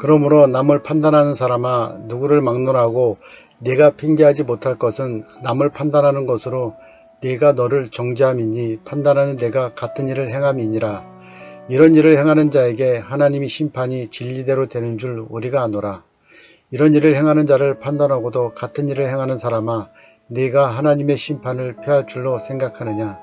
그러므로 남을 판단하는 사람아, 누구를 막론하고 네가 핑계하지 못할 것은 남을 판단하는 것으로 네가 너를 정죄함이니 판단하는 내가 같은 일을 행함이니라. 이런 일을 행하는 자에게 하나님이 심판이 진리대로 되는 줄 우리가 아노라. 이런 일을 행하는 자를 판단하고도 같은 일을 행하는 사람아, 네가 하나님의 심판을 피할 줄로 생각하느냐.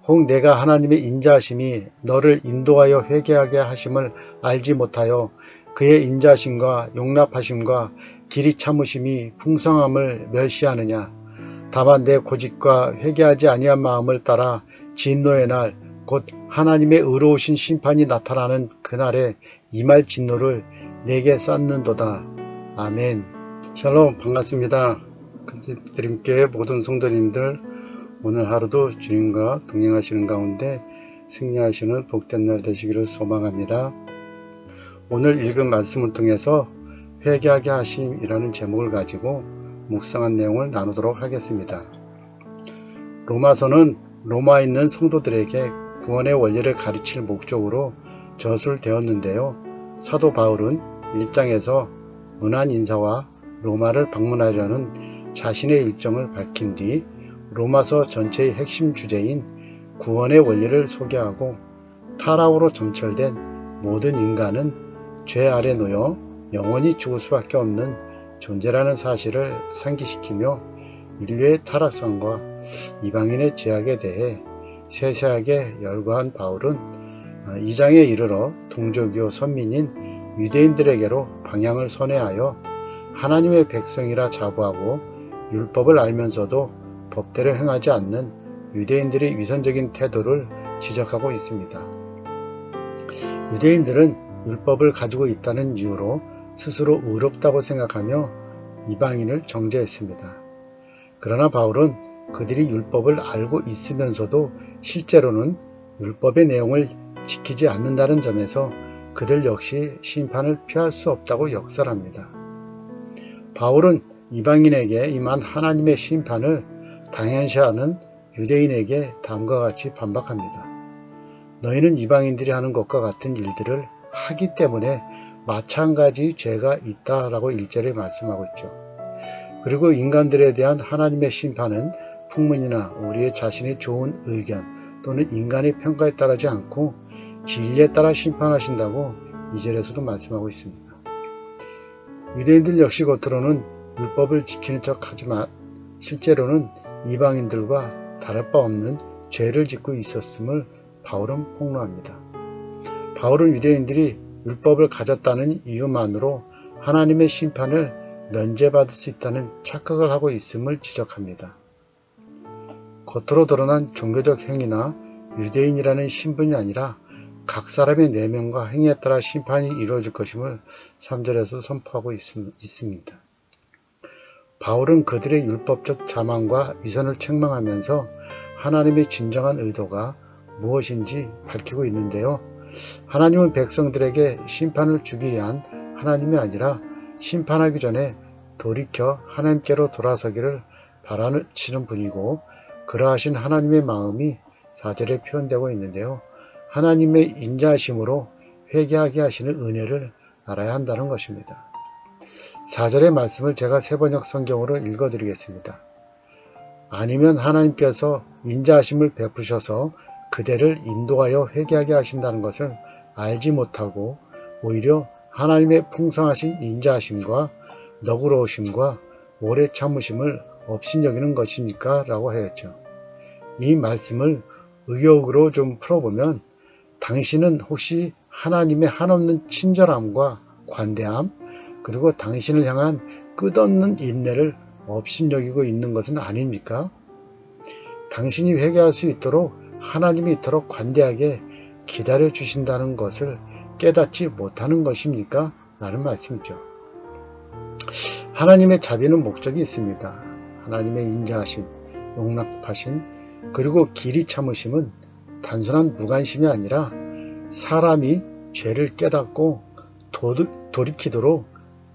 혹 내가 하나님의 인자하심이 너를 인도하여 회개하게 하심을 알지 못하여 그의 인자하심과 용납하심과 길이 참으심이 풍성함을 멸시하느냐. 다만 내 고집과 회개하지 아니한 마음을 따라 진노의 날 곧 하나님의 의로우신 심판이 나타나는 그날에 임할 진노를 내게 쌓는도다. 아멘. 샬롬, 반갑습니다. 주님께 모든 성도님들, 오늘 하루도 주님과 동행하시는 가운데 승리하시는 복된 날 되시기를 소망합니다. 오늘 읽은 말씀을 통해서 회개하게 하심이라는 제목을 가지고 묵상한 내용을 나누도록 하겠습니다. 로마서는 로마에 있는 성도들에게 구원의 원리를 가르칠 목적으로 저술되었는데요. 사도 바울은 1장에서 문안 인사와 로마를 방문하려는 자신의 일정을 밝힌 뒤 로마서 전체의 핵심 주제인 구원의 원리를 소개하고 타락으로 점철된 모든 인간은 죄 아래 놓여 영원히 죽을 수밖에 없는 존재라는 사실을 상기시키며 인류의 타락성과 이방인의 죄악에 대해 세세하게 열거한 바울은 2장에 이르러 동족이요 선민인 유대인들에게로 방향을 선회하여 하나님의 백성이라 자부하고 율법을 알면서도 법대로 행하지 않는 유대인들의 위선적인 태도를 지적하고 있습니다. 유대인들은 율법을 가지고 있다는 이유로 스스로 의롭다고 생각하며 이방인을 정죄했습니다. 그러나 바울은 그들이 율법을 알고 있으면서도 실제로는 율법의 내용을 지키지 않는다는 점에서 그들 역시 심판을 피할 수 없다고 역설합니다. 바울은 이방인에게 임한 하나님의 심판을 당연시하는 유대인에게 다음과 같이 반박합니다. 너희는 이방인들이 하는 것과 같은 일들을 하기 때문에 마찬가지 죄가 있다라고 1절에 말씀하고 있죠. 그리고 인간들에 대한 하나님의 심판은 풍문이나 우리의 자신의 좋은 의견 또는 인간의 평가에 따르지 않고 진리에 따라 심판하신다고 2절에서도 말씀하고 있습니다. 유대인들 역시 겉으로는 율법을 지키는 척하지만 실제로는 이방인들과 다를 바 없는 죄를 짓고 있었음을 바울은 폭로합니다. 바울은 유대인들이 율법을 가졌다는 이유만으로 하나님의 심판을 면제받을 수 있다는 착각을 하고 있음을 지적합니다. 겉으로 드러난 종교적 행위나 유대인이라는 신분이 아니라 각 사람의 내면과 행위에 따라 심판이 이루어질 것임을 3절에서 선포하고 있습니다. 바울은 그들의 율법적 자만과 위선을 책망하면서 하나님의 진정한 의도가 무엇인지 밝히고 있는데요. 하나님은 백성들에게 심판을 주기 위한 하나님이 아니라 심판하기 전에 돌이켜 하나님께로 돌아서기를 바라시는 분이고, 그러하신 하나님의 마음이 4절에 표현되고 있는데요. 하나님의 인자하심으로 회개하게 하시는 은혜를 알아야 한다는 것입니다. 4절의 말씀을 제가 세번역 성경으로 읽어드리겠습니다. 아니면 하나님께서 인자하심을 베푸셔서 그대를 인도하여 회개하게 하신다는 것을 알지 못하고 오히려 하나님의 풍성하신 인자하심과 너그러우심과 오래 참으심을 업신여기는 것입니까? 라고 하였죠. 이 말씀을 의역으로 좀 풀어보면, 당신은 혹시 하나님의 한없는 친절함과 관대함, 그리고 당신을 향한 끝없는 인내를 업신여기고 있는 것은 아닙니까? 당신이 회개할 수 있도록 하나님이 이토록 관대하게 기다려 주신다는 것을 깨닫지 못하는 것입니까? 라는 말씀이죠. 하나님의 자비는 목적이 있습니다. 하나님의 인자하심, 용납하심, 그리고 길이 참으심은 단순한 무관심이 아니라 사람이 죄를 깨닫고 돌이키도록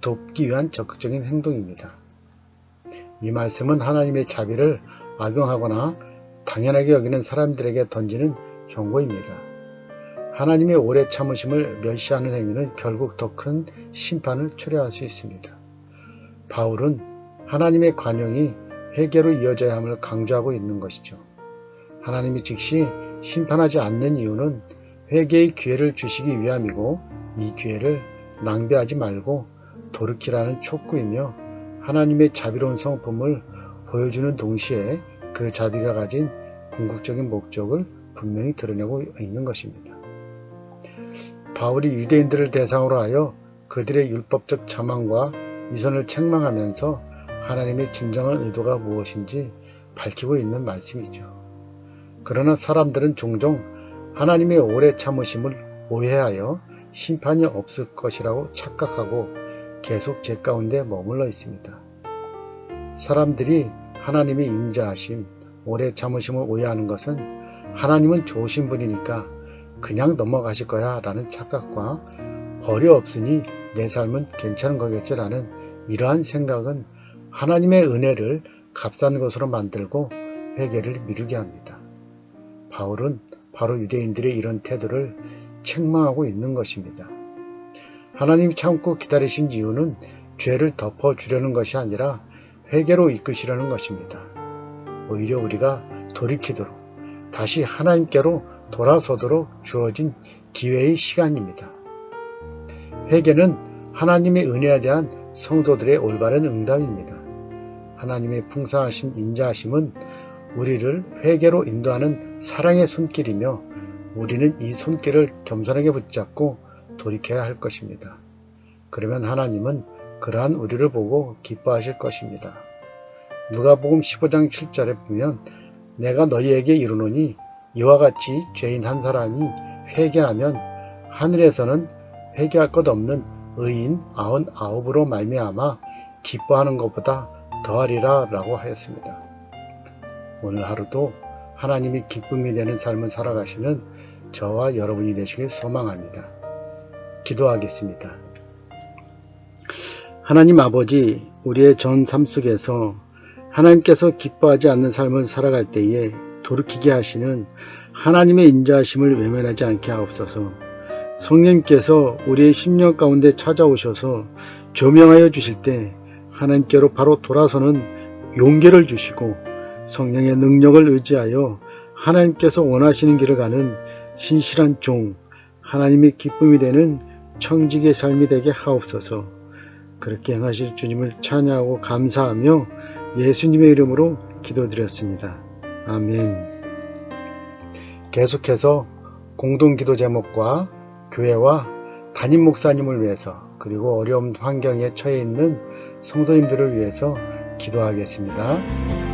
돕기 위한 적극적인 행동입니다. 이 말씀은 하나님의 자비를 악용하거나 당연하게 여기는 사람들에게 던지는 경고입니다. 하나님의 오래 참으심을 멸시하는 행위는 결국 더 큰 심판을 초래할 수 있습니다. 바울은 하나님의 관용이 회개로 이어져야 함을 강조하고 있는 것이죠. 하나님이 즉시 심판하지 않는 이유는 회개의 기회를 주시기 위함이고, 이 기회를 낭비하지 말고 돌이키라는 촉구이며, 하나님의 자비로운 성품을 보여주는 동시에 그 자비가 가진 궁극적인 목적을 분명히 드러내고 있는 것입니다. 바울이 유대인들을 대상으로 하여 그들의 율법적 자망과 위선을 책망하면서 하나님의 진정한 의도가 무엇인지 밝히고 있는 말씀이죠. 그러나 사람들은 종종 하나님의 오래 참으심을 오해하여 심판이 없을 것이라고 착각하고 계속 죄 가운데 머물러 있습니다. 사람들이 하나님의 인자하심, 오래 참으심을 오해하는 것은 하나님은 좋으신 분이니까 그냥 넘어가실 거야 라는 착각과 벌이 없으니 내 삶은 괜찮은 거겠지라는 이러한 생각은 하나님의 은혜를 값싼 것으로 만들고 회개를 미루게 합니다. 바울은 바로 유대인들의 이런 태도를 책망하고 있는 것입니다. 하나님이 참고 기다리신 이유는 죄를 덮어주려는 것이 아니라 회개로 이끄시려는 것입니다. 오히려 우리가 돌이키도록, 다시 하나님께로 돌아서도록 주어진 기회의 시간입니다. 회개는 하나님의 은혜에 대한 성도들의 올바른 응답입니다. 하나님의 풍성하신 인자하심은 우리를 회개로 인도하는 사랑의 손길이며, 우리는 이 손길을 겸손하게 붙잡고 돌이켜야 할 것입니다. 그러면 하나님은 그러한 우리를 보고 기뻐하실 것입니다. 누가복음 15장 7절에 보면 내가 너희에게 이르노니 이와 같이 죄인 한 사람이 회개하면 하늘에서는 회개할 것 없는 의인 99으로 말미암아 기뻐하는 것보다 더하리라 라고 하였습니다. 오늘 하루도 하나님이 기쁨이 되는 삶을 살아가시는 저와 여러분이 되시길 소망합니다. 기도하겠습니다. 하나님 아버지, 우리의 전 삶 속에서 하나님께서 기뻐하지 않는 삶을 살아갈 때에 돌이키게 하시는 하나님의 인자하심을 외면하지 않게 하옵소서. 성령님께서 우리의 심령 가운데 찾아오셔서 조명하여 주실 때 하나님께로 바로 돌아서는 용기를 주시고, 성령의 능력을 의지하여 하나님께서 원하시는 길을 가는 신실한 종, 하나님의 기쁨이 되는 청지기의 삶이 되게 하옵소서. 그렇게 행하실 주님을 찬양하고 감사하며 예수님의 이름으로 기도드렸습니다. 아멘. 계속해서 공동기도 제목과 교회와 담임 목사님을 위해서, 그리고 어려운 환경에 처해 있는 성도님들을 위해서 기도하겠습니다.